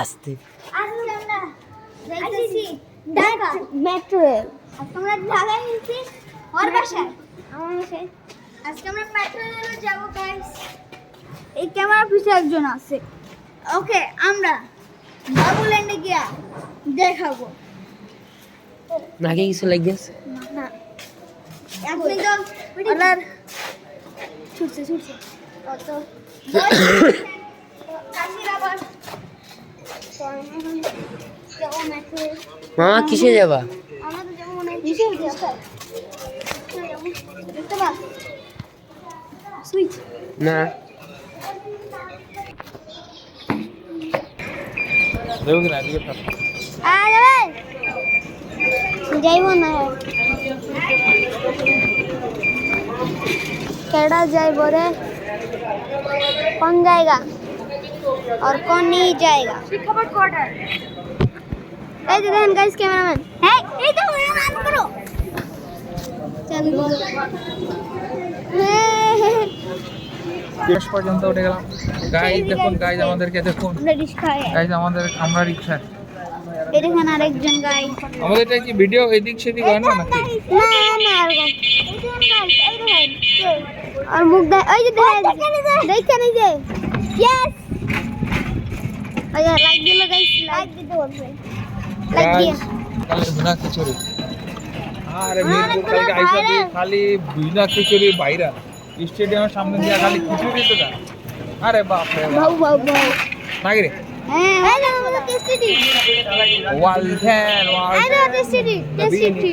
আস্তে আজকে আমরা যাইতেছি ঢাকা মেট্রো রেল। আজকে আমরা ঢাকায় নিয়েছি ওর বাসায় আমার বাসায়। আজকে আমরা মেট্রো রেলে যাবো গাইস। এই ক্যামেরা পিছে একজন আছে। ওকে, আমরা বাবুল্যান্ডে গিয়া দেখাবো। নাকে কিছু লাগিয়েছে না আপনি তো ওনার ছুটছে কত কাশির আবার যাবো মেট্রো। মামা কিসে যাবা? আমরা তো যাবো মনে হয় কিসে যাবো দেখতে পাস সুইচ না যাইবো না केड़ा जाइबो रे कौन जाएगा और कौन नहीं जाएगा खबर क्वार्टर ए देखन गाइस कैमरामैन है ए तो ऑन करो चलो শেষ পর্যন্ত উঠে গেলাম। গাইজ দেখুন, গাইজ আমাদেরকে দেখুন, আমরা রিকশা গাইজ আমরা রিক্সা। এই দেখেন আরেকজন গাইস আমাদের এটা কি ভিডিও এদিক সেদিক হয় না নাকি? না না এরকম এই দেখেন গাইস এই দেখেন আর মুখ দেখ ওই যে দেখেন এই যে ইয়েস ওই যে লাইক দিল গাইস লাইক দিতে বলছে লাইক দিয়ে কালে বিনা খিচুড়ি আরে মিরপুর কালকে আইসা দিয়ে খালি বিনা খিচুড়ি বাইরা স্টেডিয়ামের সামনে দিয়ে খালি খিচুড়ি তো না। আরে বাপ রে ভাউ ভাউ ভাউ নাকি রে হ্যাঁ এই দেখো টেস্টি ওয়াল ফ্যান এই দেখো টেস্টি